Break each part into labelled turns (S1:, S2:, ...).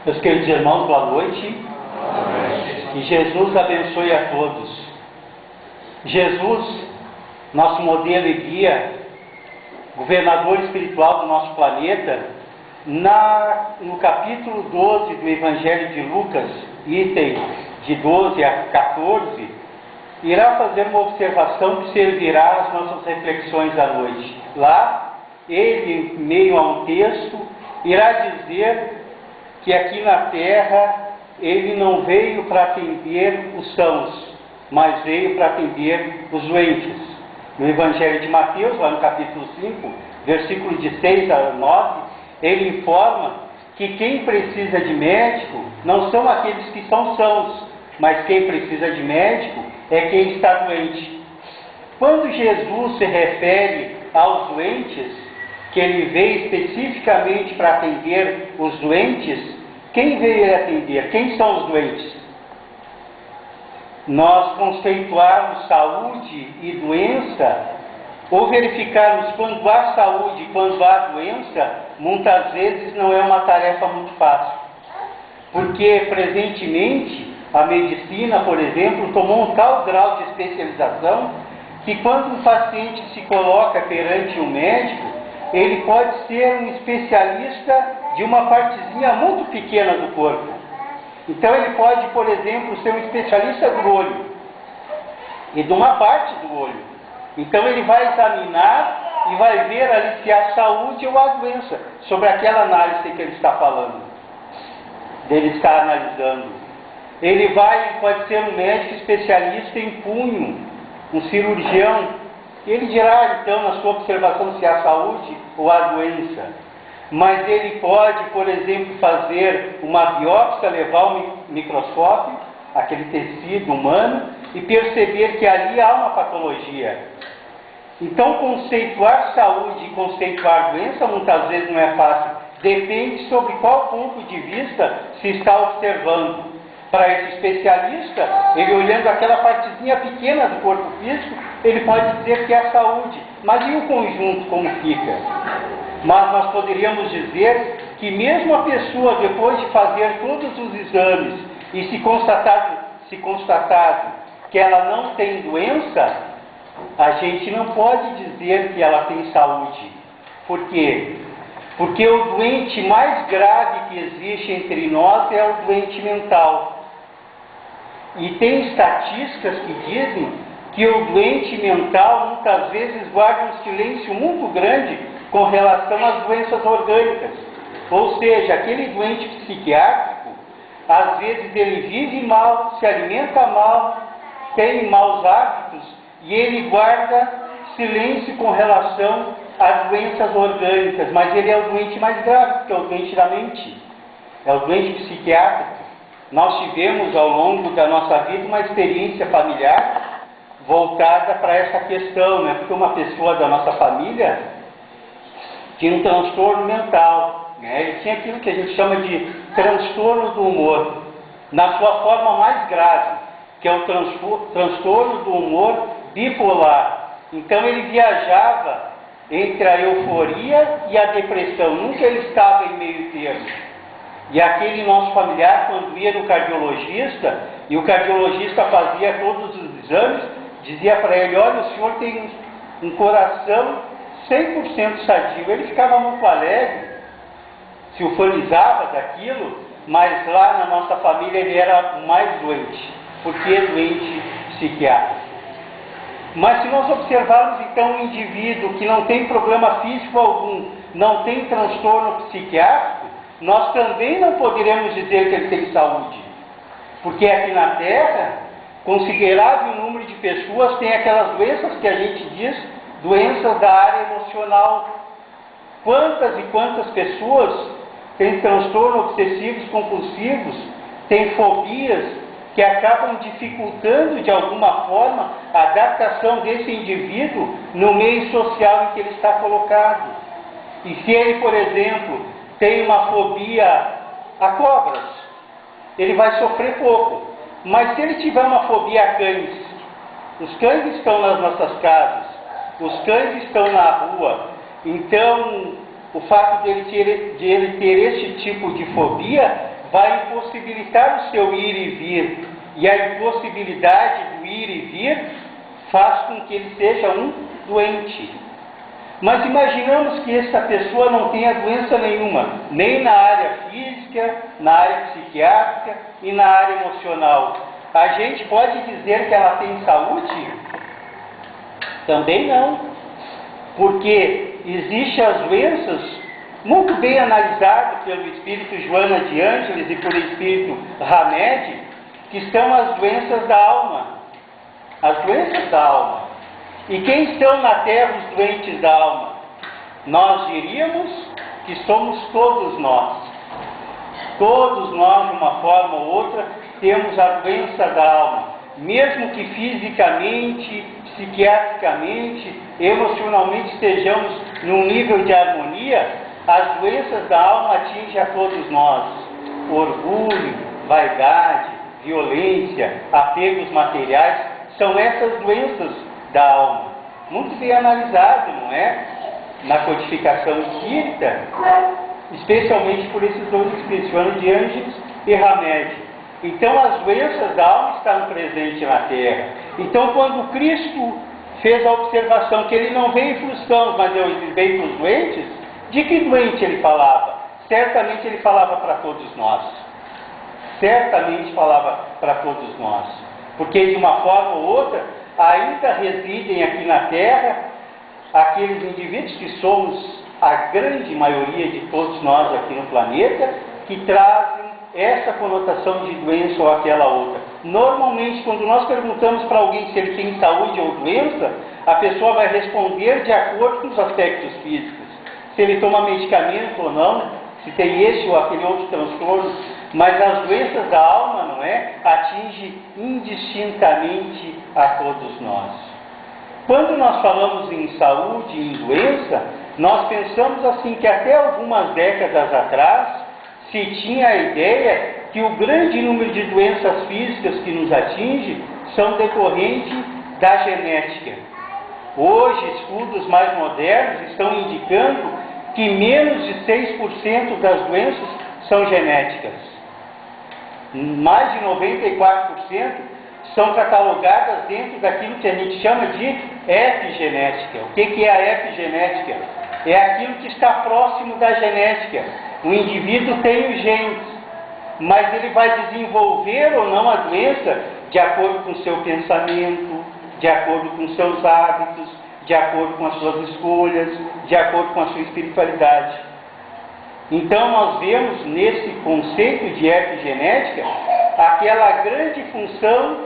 S1: Meus queridos irmãos, boa noite. Que Jesus abençoe a todos. Jesus, nosso modelo e guia, governador espiritual do nosso planeta, no capítulo 12 do Evangelho de Lucas, item de 12 a 14, irá fazer uma observação que servirá às nossas reflexões à noite. Lá, ele, em meio a um texto, irá dizer que aqui na terra ele não veio para atender os sãos, mas veio para atender os doentes. No Evangelho de Mateus, lá no capítulo 5, versículos de 6 a 9, ele informa que quem precisa de médico não são aqueles que são sãos, mas quem precisa de médico é quem está doente. Quando Jesus se refere aos doentes, que ele veio especificamente para atender os doentes, quem veio atender? Quem são os doentes? Nós conceituarmos saúde e doença, ou verificarmos quando há saúde e quando há doença, muitas vezes não é uma tarefa muito fácil. Porque, presentemente, a medicina, por exemplo, tomou um tal grau de especialização que quando um paciente se coloca perante um médico, ele pode ser um especialista de uma partezinha muito pequena do corpo. Então ele pode, por exemplo, ser um especialista do olho e de uma parte do olho. Então ele vai examinar e vai ver ali se há saúde ou há doença, sobre aquela análise que ele está falando, dele está analisando. Ele pode ser um médico especialista em punho, um cirurgião. Ele dirá, então, na sua observação se há saúde ou há doença. Mas ele pode, por exemplo, fazer uma biópsia, levar um microscópio, aquele tecido humano, e perceber que ali há uma patologia. Então, conceituar saúde e conceituar doença muitas vezes não é fácil. Depende sobre qual ponto de vista se está observando. Para esse especialista, ele olhando aquela partezinha pequena do corpo físico, ele pode dizer que é saúde. Mas e o conjunto, como fica? Mas nós poderíamos dizer que mesmo a pessoa, depois de fazer todos os exames e se constatado que ela não tem doença, a gente não pode dizer que ela tem saúde. Por quê? Porque o doente mais grave que existe entre nós é o doente mental. E tem estatísticas que dizem que o doente mental muitas vezes guarda um silêncio muito grande com relação às doenças orgânicas. Ou seja, aquele doente psiquiátrico, às vezes ele vive mal, se alimenta mal, tem maus hábitos e ele guarda silêncio com relação às doenças orgânicas, mas ele é o doente mais grave, porque é o doente da mente, é o doente psiquiátrico. Nós tivemos ao longo da nossa vida uma experiência familiar voltada para essa questão, né? Porque uma pessoa da nossa família tinha um transtorno mental, né? Ele tinha aquilo que a gente chama de transtorno do humor, na sua forma mais grave, que é o transtorno do humor bipolar. Então ele viajava entre a euforia e a depressão, nunca ele estava em meio termo. E aquele nosso familiar, quando ia no cardiologista, e o cardiologista fazia todos os exames, dizia para ele: olha, o senhor tem um coração 100% sadio. Ele ficava muito alegre, se ufanizava daquilo, mas lá na nossa família ele era o mais doente, porque é doente psiquiátrico. Mas se nós observarmos então um indivíduo que não tem problema físico algum, não tem transtorno psiquiátrico, nós também não poderemos dizer que ele tem saúde. Porque aqui na Terra, considerável número de pessoas tem aquelas doenças que a gente diz, doenças da área emocional. Quantas e quantas pessoas têm transtornos obsessivos compulsivos, têm fobias, que acabam dificultando de alguma forma a adaptação desse indivíduo no meio social em que ele está colocado. E se ele, por exemplo, tem uma fobia a cobras, ele vai sofrer pouco. Mas se ele tiver uma fobia a cães, os cães estão nas nossas casas, os cães estão na rua, então o fato de ele ter esse tipo de fobia vai impossibilitar o seu ir e vir, e a impossibilidade do ir e vir faz com que ele seja um doente. Mas imaginamos que essa pessoa não tenha doença nenhuma, nem na área física, na área psiquiátrica e na área emocional. A gente pode dizer que ela tem saúde? Também não, porque existem as doenças muito bem analisadas pelo espírito Joana de Ângeles e pelo espírito Hamed, que são as doenças da alma. As doenças da alma. E quem estão na Terra os doentes da alma? Nós diríamos que somos todos nós. Todos nós, de uma forma ou outra, temos a doença da alma. Mesmo que fisicamente, psiquiatricamente, emocionalmente estejamos num nível de harmonia, as doenças da alma atingem a todos nós. Orgulho, vaidade, violência, apegos materiais, são essas doenças da alma. Muito bem analisado, não é? Na codificação espírita, especialmente por esses dois espíritos, Joana de Ângeles e Hamed. Então as doenças da alma estão presentes na Terra. Então quando Cristo fez a observação que ele não veio para os sãos, mas ele veio para os doentes, de que doente ele falava? Certamente ele falava para todos nós. Certamente falava para todos nós. Porque de uma forma ou outra, ainda residem aqui na Terra aqueles indivíduos que somos a grande maioria de todos nós aqui no planeta, que trazem essa conotação de doença ou aquela outra. Normalmente, quando nós perguntamos para alguém se ele tem saúde ou doença, a pessoa vai responder de acordo com os aspectos físicos. Se ele toma medicamento ou não, se tem esse ou aquele outro transtorno. Mas as doenças da alma, não é? Atingem indistintamente a todos nós. Quando nós falamos em saúde e em doença, nós pensamos assim que até algumas décadas atrás se tinha a ideia que o grande número de doenças físicas que nos atinge são decorrentes da genética. Hoje, estudos mais modernos estão indicando que menos de 6% das doenças são genéticas. Mais de 94% são catalogadas dentro daquilo que a gente chama de epigenética. O que é a epigenética? É aquilo que está próximo da genética. O indivíduo tem os genes, mas ele vai desenvolver ou não a doença de acordo com o seu pensamento, de acordo com os seus hábitos, de acordo com as suas escolhas, de acordo com a sua espiritualidade. Então nós vemos nesse conceito de epigenética aquela grande função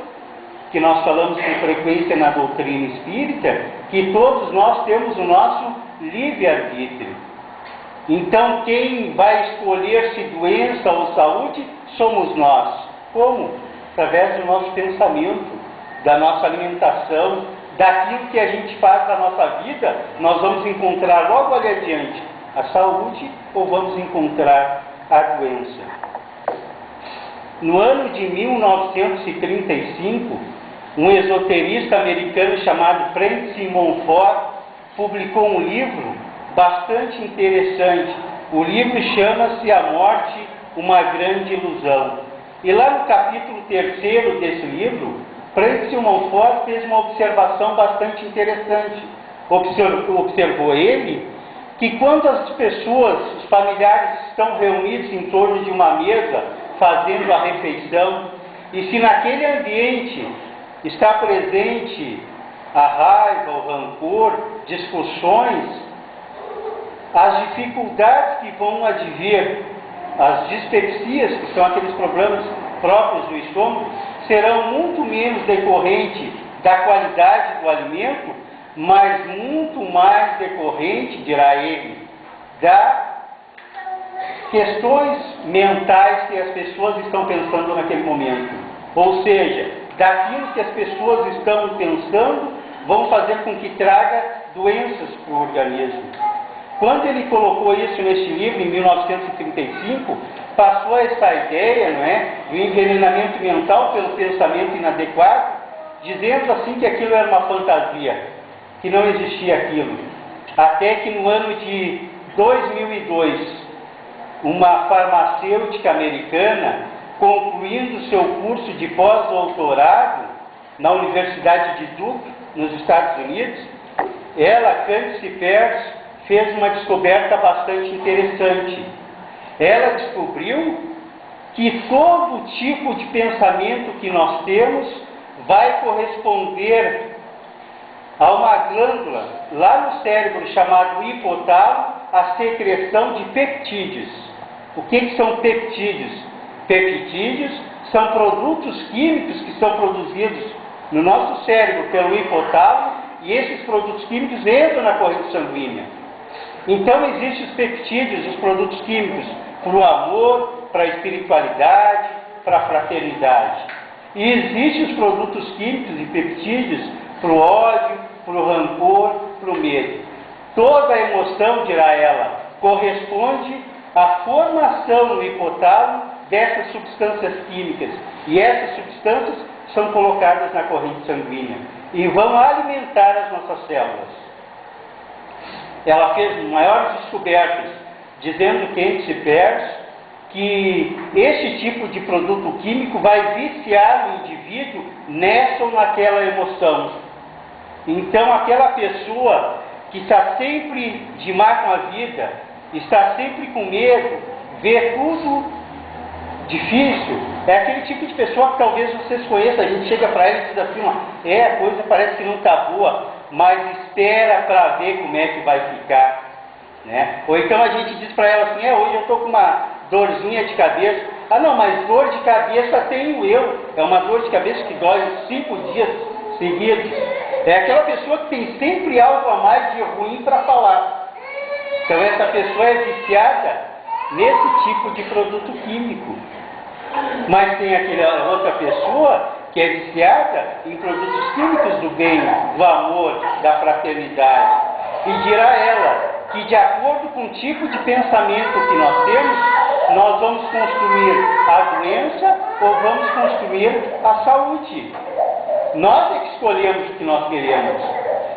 S1: que nós falamos com frequência na doutrina espírita, que todos nós temos o nosso livre-arbítrio. Então quem vai escolher se doença ou saúde somos nós. Como? Através do nosso pensamento, da nossa alimentação, daquilo que a gente faz na nossa vida, nós vamos encontrar logo ali adiante a saúde ou vamos encontrar a doença. No ano de 1935, um esoterista americano chamado Francis Monfort publicou um livro bastante interessante. O livro chama-se A Morte, uma Grande Ilusão. E lá no capítulo 3º desse livro, Francis Monfort fez uma observação bastante interessante. Observou ele que quando as pessoas, os familiares estão reunidos em torno de uma mesa, fazendo a refeição, e se naquele ambiente está presente a raiva, o rancor, discussões, as dificuldades que vão advir, as dispepsias, que são aqueles problemas próprios do estômago, serão muito menos decorrentes da qualidade do alimento, mas muito mais decorrente, dirá ele, das questões mentais que as pessoas estão pensando naquele momento. Ou seja, daquilo que as pessoas estão pensando vão fazer com que traga doenças para o organismo. Quando ele colocou isso neste livro, em 1935, passou essa ideia, não é, do envenenamento mental pelo pensamento inadequado, dizendo assim que aquilo era uma fantasia, que não existia aquilo. Até que no ano de 2002, uma farmacêutica americana, concluindo seu curso de pós-doutorado na Universidade de Duke, nos Estados Unidos, ela, Candice Peirce, fez uma descoberta bastante interessante. Ela descobriu que todo tipo de pensamento que nós temos vai corresponder a uma glândula lá no cérebro chamado hipotálamo, a secreção de peptídeos. O que são peptídeos? Peptídeos são produtos químicos que são produzidos no nosso cérebro pelo hipotálamo, e esses produtos químicos entram na corrente sanguínea. Então existem os peptídeos, os produtos químicos, para o amor, para a espiritualidade, para a fraternidade. E existem os produtos químicos e peptídeos para o ódio, para o rancor, para o medo. Toda emoção, dirá ela, corresponde à formação no hipotálamo dessas substâncias químicas. E essas substâncias são colocadas na corrente sanguínea e vão alimentar as nossas células. Ela fez maiores descobertas, dizendo, Candice Peirce, que esse tipo de produto químico vai viciar o indivíduo nessa ou naquela emoção. Então, aquela pessoa que está sempre de má com a vida, está sempre com medo, vê tudo difícil, é aquele tipo de pessoa que talvez vocês conheçam. A gente chega para ela e diz assim, a coisa parece que não está boa, mas espera para ver como é que vai ficar, né? Ou então a gente diz para ela assim, hoje eu estou com uma dorzinha de cabeça. Ah não, mas dor de cabeça tenho eu. É uma dor de cabeça que dói 5 dias seguidos. É aquela pessoa que tem sempre algo a mais de ruim para falar. Então essa pessoa é viciada nesse tipo de produto químico. Mas tem aquela outra pessoa que é viciada em produtos químicos do bem, do amor, da fraternidade. E dirá ela que, de acordo com o tipo de pensamento que nós temos, nós vamos construir a doença ou vamos construir a saúde. Nós é que escolhemos o que nós queremos.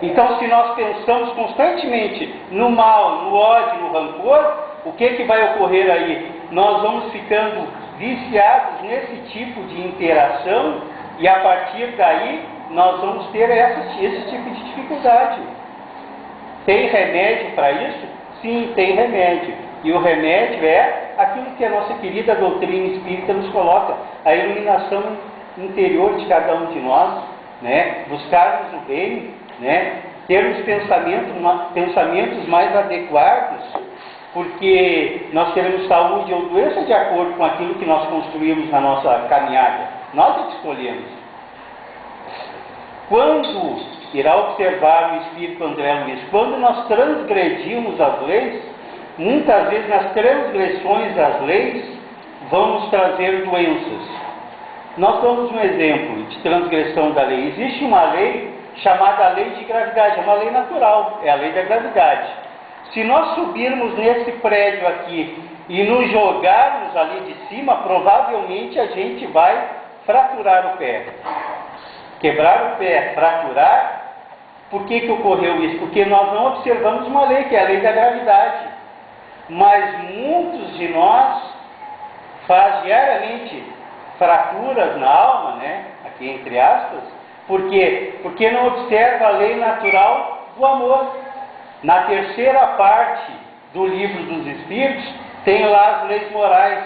S1: Então, se nós pensamos constantemente no mal, no ódio, no rancor, o que vai ocorrer aí? Nós vamos ficando viciados nesse tipo de interação e, a partir daí, nós vamos ter esse tipo de dificuldade. Tem remédio para isso? Sim, tem remédio. E o remédio é aquilo que a nossa querida doutrina espírita nos coloca, a iluminação interior de cada um de nós, né? Buscarmos o bem, né? Termos pensamentos mais adequados, porque nós teremos saúde ou doença de acordo com aquilo que nós construímos na nossa caminhada. Nós é que escolhemos. Quando irá observar o Espírito André Luiz, quando nós transgredimos as leis, muitas vezes nas transgressões das leis vão nos trazer doenças. Nós damos um exemplo de transgressão da lei. Existe uma lei chamada lei de gravidade, é uma lei natural, é a lei da gravidade. Se nós subirmos nesse prédio aqui e nos jogarmos ali de cima, provavelmente a gente vai fraturar o pé. Quebrar o pé, fraturar. Por que ocorreu isso? Porque nós não observamos uma lei, que é a lei da gravidade. Mas muitos de nós fazem diariamente fraturas na alma, né? Aqui entre aspas. Por quê? Porque não observa a lei natural do amor. Na terceira parte do livro dos Espíritos, tem lá as leis morais.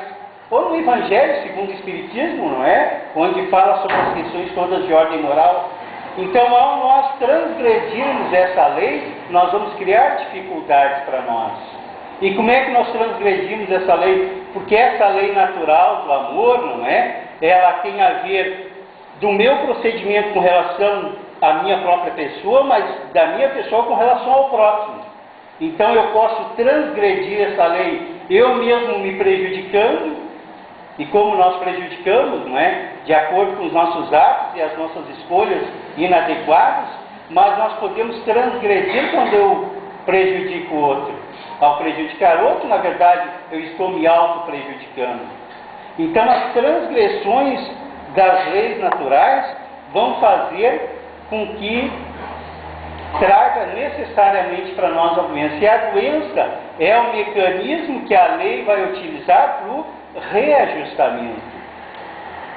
S1: Ou no Evangelho segundo o Espiritismo, não é? Onde fala sobre as questões todas de ordem moral. Então, ao nós transgredirmos essa lei, nós vamos criar dificuldades para nós. E como é que nós transgredimos essa lei? Porque essa lei natural do amor, não é? Ela tem a ver do meu procedimento com relação à minha própria pessoa, mas da minha pessoa com relação ao próximo. Então eu posso transgredir essa lei, eu mesmo me prejudicando, e como nós prejudicamos, não é? De acordo com os nossos atos e as nossas escolhas inadequadas, mas nós podemos transgredir quando eu prejudico o outro. Ao prejudicar o outro, na verdade, eu estou me auto-prejudicando. Então as transgressões das leis naturais vão fazer com que traga necessariamente para nós a doença. E a doença é o mecanismo que a lei vai utilizar para o reajustamento.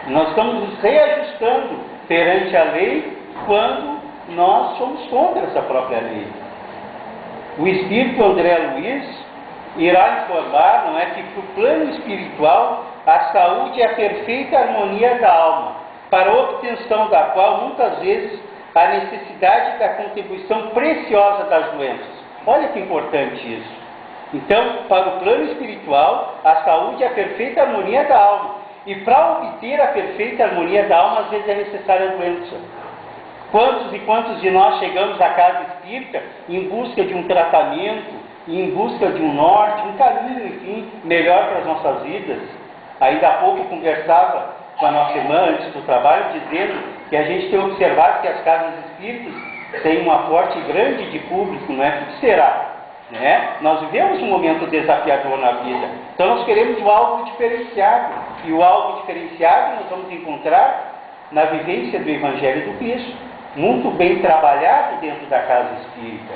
S1: Nós estamos nos reajustando perante a lei quando nós somos contra essa própria lei. O espírito André Luiz irá informar, não é, que para o plano espiritual a saúde é a perfeita harmonia da alma, para a obtenção da qual muitas vezes há necessidade da contribuição preciosa das doenças. Olha que importante isso. Então, para o plano espiritual, a saúde é a perfeita harmonia da alma. E para obter a perfeita harmonia da alma, às vezes é necessária a doença. Quantos e quantos de nós chegamos à casa espírita em busca de um tratamento, em busca de um norte, um caminho, enfim, melhor para as nossas vidas? Ainda há pouco eu conversava com a nossa irmã antes do trabalho, dizendo que a gente tem observado que as casas espíritas têm um aporte grande de público, não é? Por que será? Né? Nós vivemos um momento desafiador na vida, então nós queremos algo diferenciado, e o algo diferenciado nós vamos encontrar na vivência do Evangelho do Cristo, muito bem trabalhado dentro da casa espírita.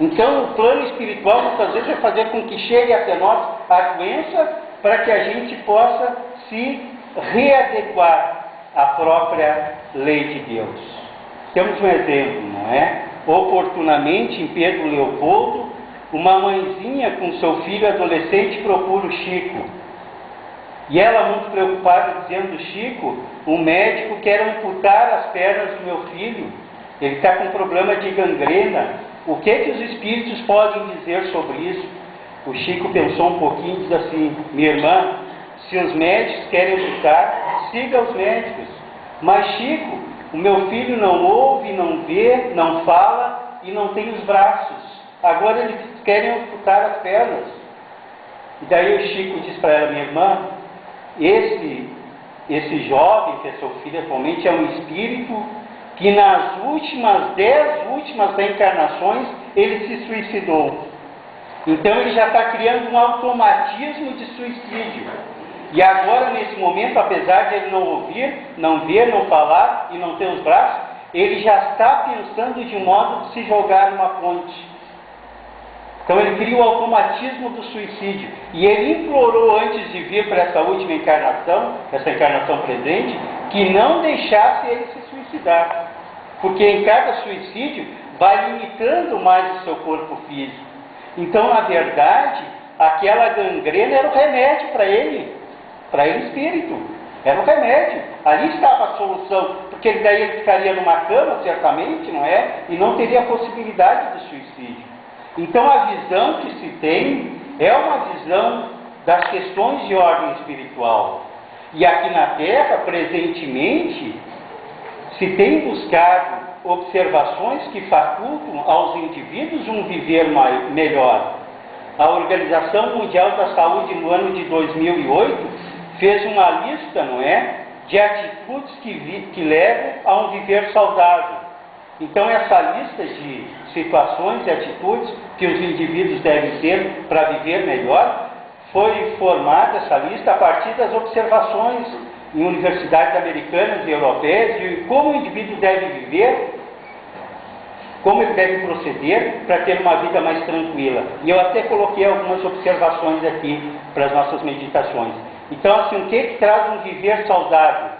S1: Então o plano espiritual muitas vezes é fazer com que chegue até nós a doença, para que a gente possa se readequar à própria lei de Deus. Temos um exemplo, não é? Oportunamente, em Pedro Leopoldo, uma mãezinha com seu filho adolescente procura o Chico. E ela, muito preocupada, dizendo: Chico, o médico quer amputar as pernas do meu filho. Ele está com problema de gangrena. O que os espíritos podem dizer sobre isso? O Chico pensou um pouquinho e disse assim: minha irmã, se os médicos querem amputar, siga os médicos. Mas Chico, o meu filho não ouve, não vê, não fala e não tem os braços. Agora eles querem amputar as pernas. E daí o Chico diz para ela: minha irmã, esse jovem, que é seu filho atualmente, é um espírito que nas 10 últimas reencarnações ele se suicidou. Então ele já está criando um automatismo de suicídio. E agora, nesse momento, apesar de ele não ouvir, não ver, não falar e não ter os braços, ele já está pensando de modo de se jogar numa ponte. Então ele cria o automatismo do suicídio. E ele implorou, antes de vir para essa última encarnação, essa encarnação presente, que não deixasse ele se suicidar. Porque em cada suicídio vai limitando mais o seu corpo físico. Então, na verdade, aquela gangrena era o remédio para ele espírito. Era o remédio. Ali estava a solução, porque daí ele ficaria numa cama, certamente, não é? E não teria a possibilidade de suicídio. Então, a visão que se tem é uma visão das questões de ordem espiritual. E aqui na Terra, presentemente, se tem buscado observações que facultam aos indivíduos um viver melhor. A Organização Mundial da Saúde, no ano de 2008, fez uma lista, não é, de atitudes que levam a um viver saudável. Então, essa lista de situações e atitudes que os indivíduos devem ter para viver melhor, foi formada essa lista a partir das observações em universidades americanas e europeias de como o indivíduo deve viver, como ele deve proceder para ter uma vida mais tranquila. E eu até coloquei algumas observações aqui para as nossas meditações. Então, assim, o que traz um viver saudável?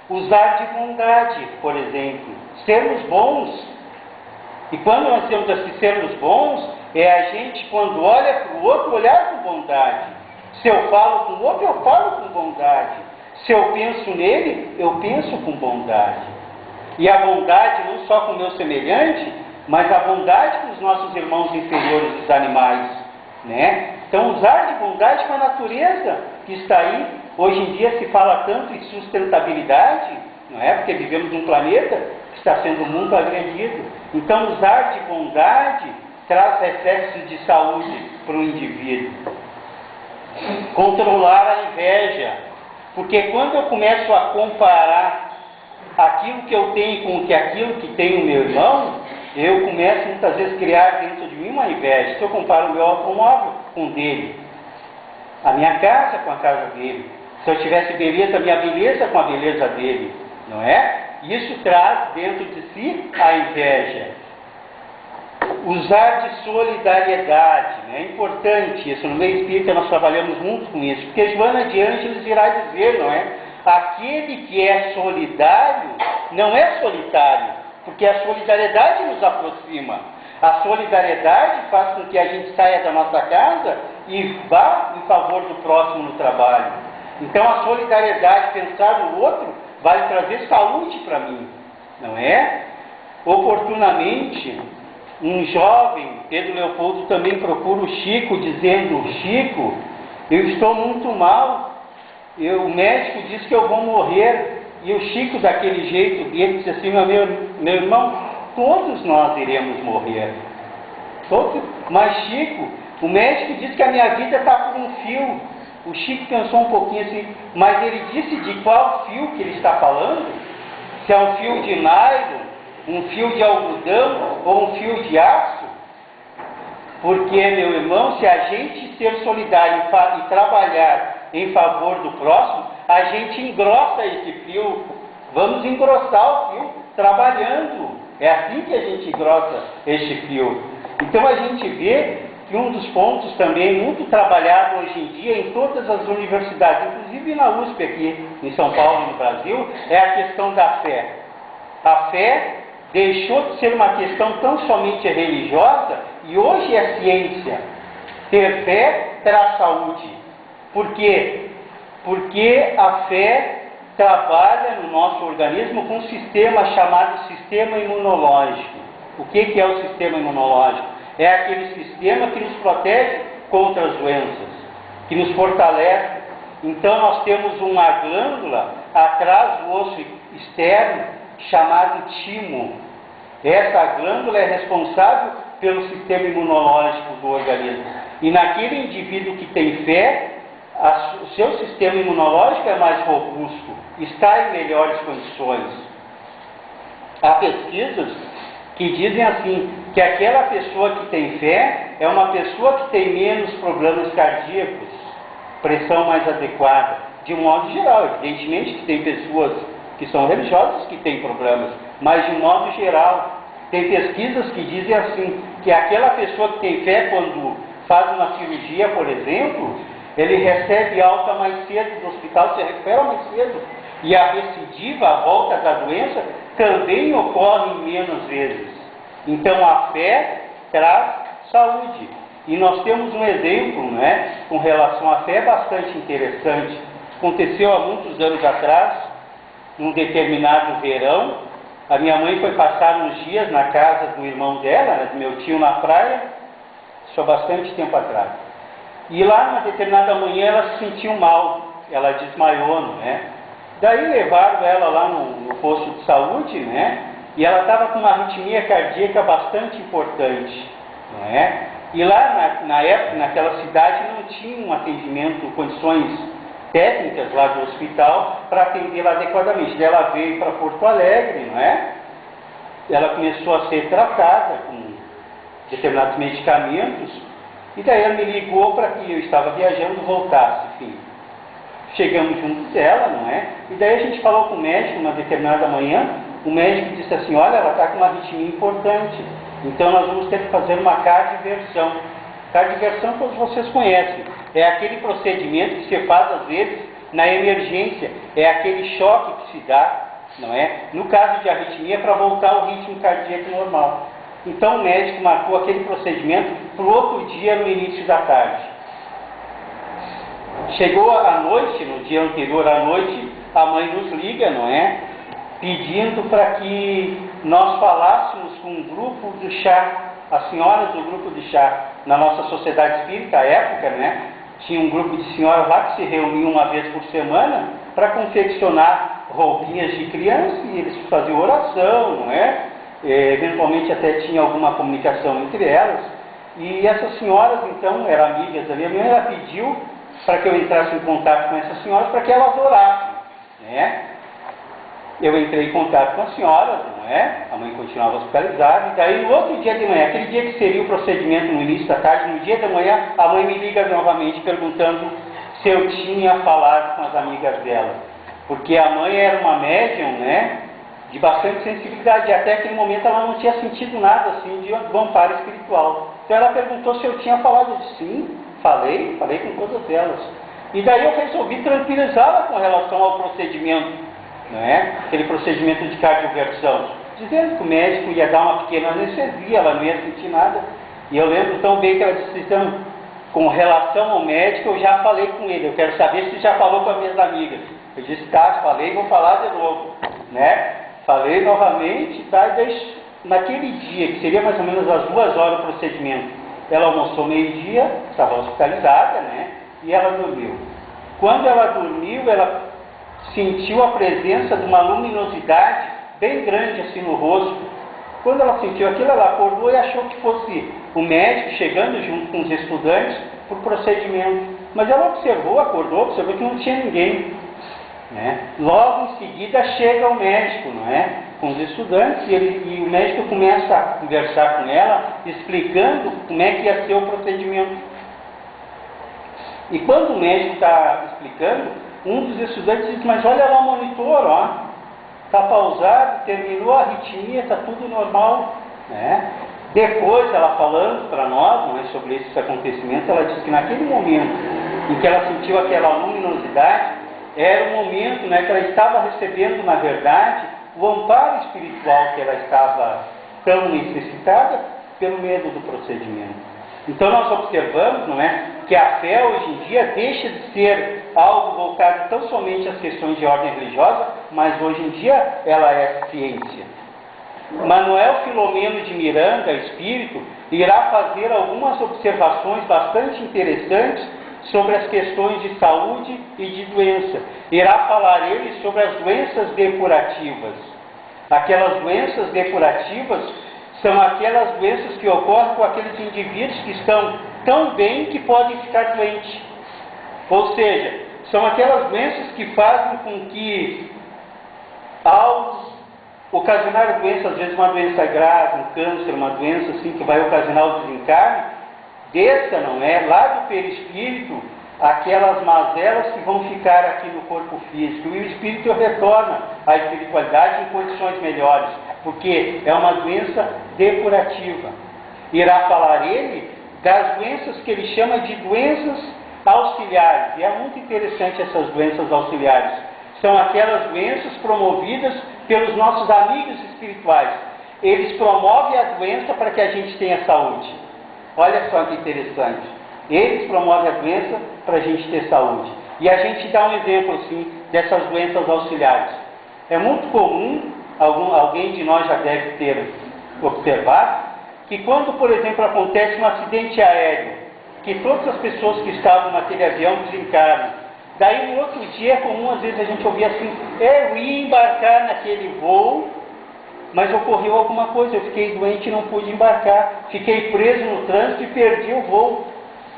S1: Usar de bondade, por exemplo. Sermos bons. E quando nós temos assim, sermos bons, é a gente, quando olha para o outro, olhar com bondade. Se eu falo com o outro, eu falo com bondade. Se eu penso nele, eu penso com bondade. E a bondade não só com o meu semelhante, mas a bondade com os nossos irmãos inferiores, os animais, né? Então, usar de bondade com a natureza que está aí. Hoje em dia se fala tanto em sustentabilidade, não é? Porque vivemos num planeta que está sendo muito agredido. Então, usar de bondade traz reflexos de saúde para o indivíduo. Controlar a inveja. Porque quando eu começo a comparar aquilo que eu tenho com aquilo que tem o meu irmão, eu começo muitas vezes a criar dentro de mim uma inveja. Se eu comparo o meu automóvel com o dele, a minha casa com a casa dele, se eu tivesse beleza, a minha beleza com a beleza dele, não é? Isso traz dentro de si a inveja. Usar de solidariedade, né? É importante isso. No meio espírita nós trabalhamos muito com isso, porque Joana de Ângeles irá dizer, não é? Aquele que é solidário não é solitário, porque a solidariedade nos aproxima. A solidariedade faz com que a gente saia da nossa casa e vá em favor do próximo no trabalho. Então a solidariedade, pensar no outro, vai trazer saúde para mim, não é? Oportunamente, um jovem, Pedro Leopoldo, também procura o Chico, dizendo: Chico, eu estou muito mal, o médico disse que eu vou morrer. E o Chico, daquele jeito dele, disse assim: meu irmão, todos nós iremos morrer. Todos. Mas Chico, o médico disse que a minha vida está por um fio. O Chico pensou um pouquinho assim, mas ele disse de qual fio que ele está falando? Se é um fio de nylon, um fio de algodão ou um fio de aço? Porque, meu irmão, se a gente ser solidário e trabalhar em favor do próximo, a gente engrossa esse fio. Vamos engrossar o fio trabalhando. É assim que a gente engrossa este fio. Então a gente vê que um dos pontos também muito trabalhado hoje em dia em todas as universidades, inclusive na USP aqui em São Paulo, no Brasil, é a questão da fé. A fé deixou de ser uma questão tão somente religiosa e hoje é ciência. Ter fé traz saúde. Por quê? Porque a fé trabalha no nosso organismo com um sistema chamado sistema imunológico. O que é o sistema imunológico? É aquele sistema que nos protege contra as doenças, que nos fortalece. Então nós temos uma glândula atrás do osso externo chamado timo. Essa glândula é responsável pelo sistema imunológico do organismo. E naquele indivíduo que tem fé, o seu sistema imunológico é mais robusto, está em melhores condições. Há pesquisas que dizem assim, que aquela pessoa que tem fé é uma pessoa que tem menos problemas cardíacos, pressão mais adequada, de um modo geral. Evidentemente que tem pessoas que são religiosas que têm problemas, mas de um modo geral, tem pesquisas que dizem assim, que aquela pessoa que tem fé, quando faz uma cirurgia, por exemplo, ele recebe alta mais cedo do hospital, se recupera mais cedo. E a recidiva, a volta da doença, também ocorre menos vezes. Então a fé traz saúde. E nós temos um exemplo, né, com relação à fé bastante interessante. Aconteceu há muitos anos atrás, num determinado verão, a minha mãe foi passar uns dias na casa do irmão dela, do meu tio, na praia, isso há bastante tempo atrás. E lá, numa determinada manhã, ela se sentiu mal, ela desmaiou, não é? Daí levaram ela lá no posto de saúde, né? E ela estava com uma arritmia cardíaca bastante importante, não é? E lá, na época, naquela cidade, não tinha um atendimento, condições técnicas lá do hospital para atendê-la adequadamente. Daí ela veio para Porto Alegre, não é? Ela começou a ser tratada com determinados medicamentos, e daí ela me ligou para que eu estava viajando voltasse, enfim. Chegamos junto dela, não é? E daí a gente falou com o médico uma determinada manhã. O médico disse assim: olha, ela está com uma arritmia importante, então nós vamos ter que fazer uma cardioversão. Cardioversão todos vocês conhecem, é aquele procedimento que se faz às vezes na emergência, é aquele choque que se dá, não é? No caso de arritmia, para voltar ao ritmo cardíaco normal. Então o médico marcou aquele procedimento para o outro dia, no início da tarde. Chegou a noite, no dia anterior à noite, a mãe nos liga, não é? Pedindo para que nós falássemos com um grupo do chá, as senhoras do grupo de chá, na nossa sociedade espírita, à época, né? Tinha um grupo de senhoras lá que se reuniam uma vez por semana para confeccionar roupinhas de criança, e eles faziam oração, não é? Eventualmente até tinha alguma comunicação entre elas, e essas senhoras então eram amigas da minha mãe. Ela pediu para que eu entrasse em contato com essas senhoras para que elas orassem, né? Eu entrei em contato com as senhoras, não é? A mãe continuava hospitalizada, e daí no outro dia de manhã, aquele dia que seria o procedimento no início da tarde, no dia da manhã, a mãe me liga novamente perguntando se eu tinha falado com as amigas dela, porque a mãe era uma médium, né? de bastante sensibilidade, e até aquele momento ela não tinha sentido nada assim de um amparo espiritual. Então ela perguntou se eu tinha falado. Eu disse, sim, falei com todas elas. E daí eu resolvi tranquilizá-la com relação ao procedimento, né? Aquele procedimento de cardioversão, dizendo que o médico ia dar uma pequena anestesia, ela não ia sentir nada. E eu lembro tão bem que ela disse, então, com relação ao médico, eu já falei com ele, eu quero saber se já falou com as minhas amigas. Eu disse, tá, falei, vou falar de novo, né? Falei novamente, tá? E daí, naquele dia, que seria mais ou menos às 2 horas o procedimento, ela almoçou meio-dia, estava hospitalizada, né? E ela dormiu. Quando ela dormiu, ela sentiu a presença de uma luminosidade bem grande assim no rosto. Quando ela sentiu aquilo, ela acordou e achou que fosse o médico chegando junto com os estudantes para o procedimento. Mas ela acordou, observou que não tinha ninguém, né? Logo em seguida chega o médico, não é? Com os estudantes, e o médico começa a conversar com ela, explicando como é que ia ser o procedimento. E quando o médico está explicando, um dos estudantes diz, mas olha lá o monitor, ó, está pausado, terminou a arritmia, está tudo normal, né? Depois, ela falando para nós, não é, sobre esses acontecimentos, ela disse que naquele momento em que ela sentiu aquela luminosidade, era o momento, né, que ela estava recebendo, na verdade, o amparo espiritual que ela estava tão necessitada pelo medo do procedimento. Então nós observamos, não é, que a fé hoje em dia deixa de ser algo voltado tão somente às questões de ordem religiosa, mas hoje em dia ela é ciência. Manuel Filomeno de Miranda, espírito, irá fazer algumas observações bastante interessantes sobre as questões de saúde e de doença. Irá falar ele sobre as doenças depurativas. Aquelas doenças depurativas são aquelas doenças que ocorrem com aqueles indivíduos que estão tão bem que podem ficar doentes. Ou seja, são aquelas doenças que fazem com que, ao ocasionar doença, às vezes uma doença grave, um câncer, uma doença assim que vai ocasionar o desencarne, desça, não é, lá do perispírito, aquelas mazelas que vão ficar aqui no corpo físico, e o espírito retorna à espiritualidade em condições melhores, porque é uma doença depurativa. Irá falar ele das doenças que ele chama de doenças auxiliares, e é muito interessante essas doenças auxiliares. São aquelas doenças promovidas pelos nossos amigos espirituais. Eles promovem a doença para que a gente tenha saúde. Olha só que interessante. Eles promovem a doença para a gente ter saúde. E a gente dá um exemplo assim dessas doenças auxiliares. É muito comum, alguém de nós já deve ter observado, que quando, por exemplo, acontece um acidente aéreo, que todas as pessoas que estavam naquele avião desencarnam, daí no outro dia é comum, às vezes a gente ouvir assim, eu ia embarcar naquele voo, mas ocorreu alguma coisa, eu fiquei doente e não pude embarcar, fiquei preso no trânsito e perdi o voo,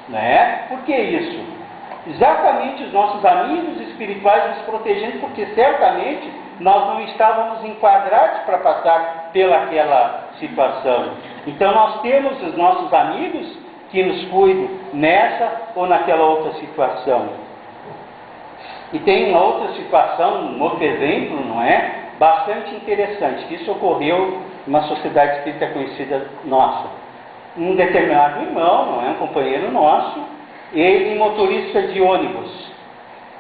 S1: né? Por que isso? Exatamente os nossos amigos espirituais nos protegendo, porque certamente nós não estávamos enquadrados para passar pelaquela situação. Então nós temos os nossos amigos que nos cuidam nessa ou naquela outra situação. E tem uma outra situação, um outro exemplo, não é? Bastante interessante, que isso ocorreu em uma sociedade espírita conhecida nossa. Um determinado irmão, não é? Um companheiro nosso, ele motorista de ônibus.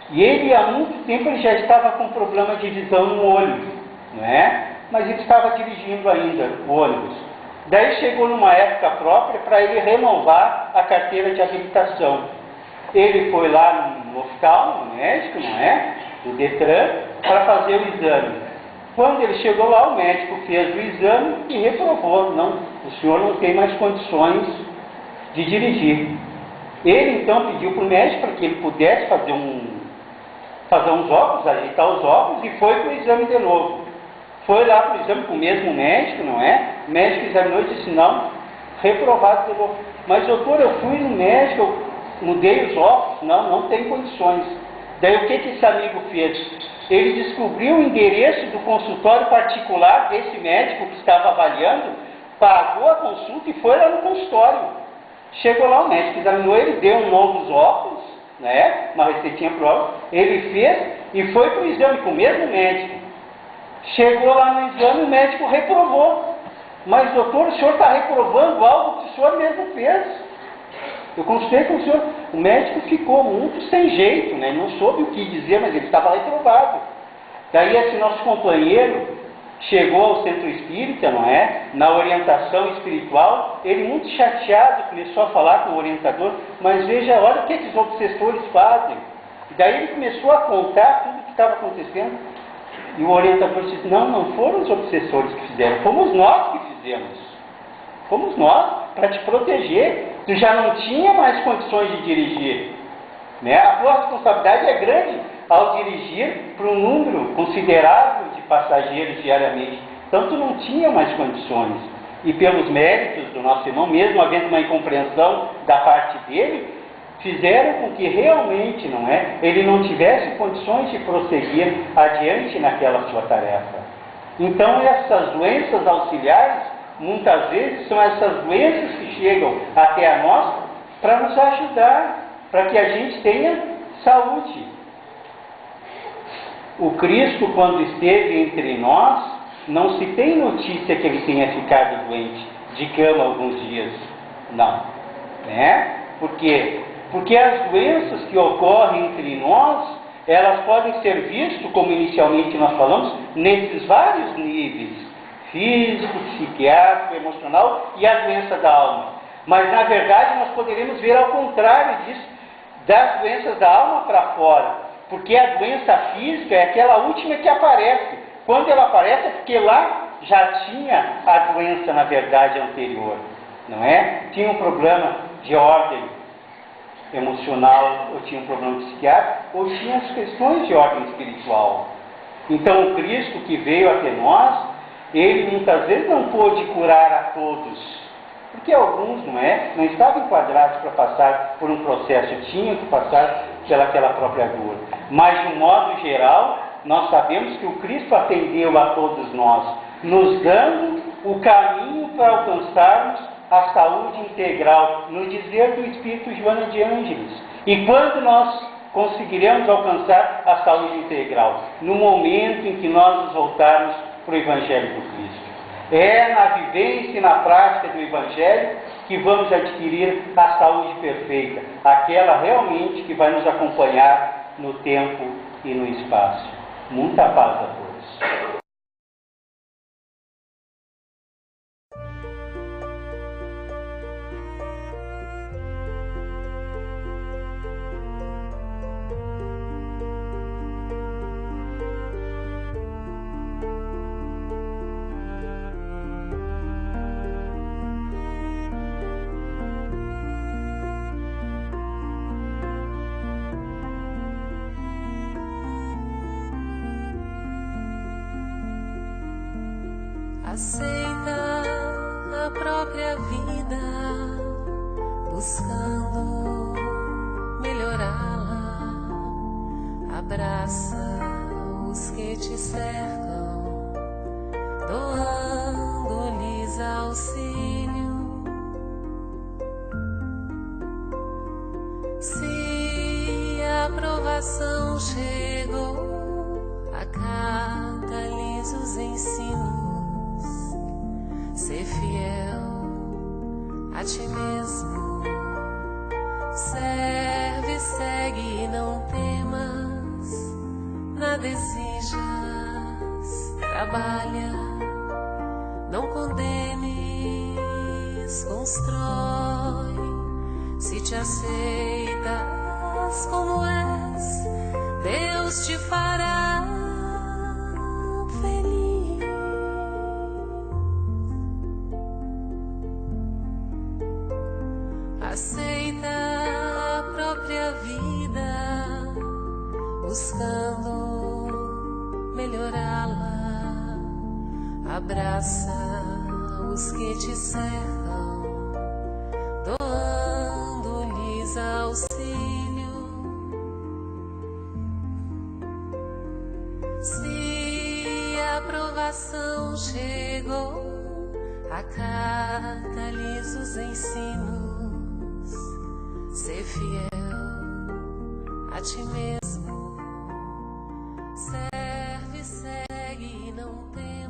S1: E ele há muito tempo ele já estava com problema de visão no olho, não é? Mas ele estava dirigindo ainda o ônibus. Daí chegou numa época própria para ele renovar a carteira de habilitação. Ele foi lá no hospital, no médico, não é? Do Detran, para fazer o exame. Quando ele chegou lá, o médico fez o exame e reprovou. Não, o senhor não tem mais condições de dirigir. Ele então pediu para o médico para que ele pudesse fazer uns óculos, ajeitar os óculos, e foi para o exame de novo. Foi lá para o exame com o mesmo médico, não é? O médico examinou e disse, não, reprovado de novo. Mas doutor, eu fui no médico, eu mudei os óculos, não tem condições. Daí o que esse amigo fez? Ele descobriu o endereço do consultório particular desse médico que estava avaliando, pagou a consulta e foi lá no consultório. Chegou lá, o médico examinou ele, deu novos óculos, né? Uma receitinha própria, ele fez e foi para o exame com o mesmo médico. Chegou lá no exame, o médico reprovou. Mas, doutor, o senhor está reprovando algo que o senhor mesmo fez. Eu consultei com o senhor. O médico ficou muito sem jeito, né? Não soube o que dizer, mas ele estava reprovado. Daí esse nosso companheiro chegou ao centro espírita, não é? Na orientação espiritual, ele muito chateado começou a falar com o orientador, mas veja, olha o que os obsessores fazem. E daí ele começou a contar tudo o que estava acontecendo. E o orientador disse, não foram os obsessores que fizeram, fomos nós que fizemos. Fomos nós, para te proteger. Tu já não tinha mais condições de dirigir, né? A tua responsabilidade é grande ao dirigir para um número considerável de passageiros diariamente. Então tu não tinha mais condições. E pelos méritos do nosso irmão, mesmo havendo uma incompreensão da parte dele, fizeram com que realmente, não é, ele não tivesse condições de prosseguir adiante naquela sua tarefa. Então essas doenças auxiliares, muitas vezes, são essas doenças que chegam até a nós para nos ajudar, para que a gente tenha saúde. O Cristo, quando esteve entre nós, não se tem notícia que ele tenha ficado doente, de cama alguns dias. Não. Né? Por quê? Porque as doenças que ocorrem entre nós, elas podem ser vistas, como inicialmente nós falamos, nesses vários níveis: físico, psiquiátrico, emocional e a doença da alma. Mas, na verdade, nós poderemos ver ao contrário disso, das doenças da alma para fora. Porque a doença física é aquela última que aparece. Quando ela aparece é porque lá já tinha a doença, na verdade, anterior. Não é? Tinha um problema de ordem emocional, ou tinha um problema psiquiátrico, ou tinha as questões de ordem espiritual. Então, o Cristo que veio até nós, ele muitas vezes não pôde curar a todos, porque alguns, não estavam enquadrados para passar por um processo, tinham que passar pelaquela própria dor. Mas, de um modo geral, nós sabemos que o Cristo atendeu a todos nós, nos dando o caminho para alcançarmos a saúde integral, no dizer do Espírito Joana de Ângeles. E quando nós conseguiremos alcançar a saúde integral? No momento em que nós nos voltarmos para o Evangelho do Cristo. É na vivência e na prática do Evangelho que vamos adquirir a saúde perfeita, aquela realmente que vai nos acompanhar no tempo e no espaço. Muita paz a todos.
S2: Aceita a própria vida, buscando melhorá-la. Abraça os que te cercam, doando-lhes auxílio. Se a provação chegou, acata-lhes os ensinos. Ser fiel a ti mesmo, serve, segue e não temas, nada exijas, trabalha, não condenes, constrói, se te aceitas como és, Deus te fará feliz. Aceita a própria vida, buscando melhorá-la. Abraça os que te cercam, doando-lhes auxílio. Se a provação chegou, acata-lhes os ensinos. Ser fiel a ti mesmo, serve, segue consegue e não tem.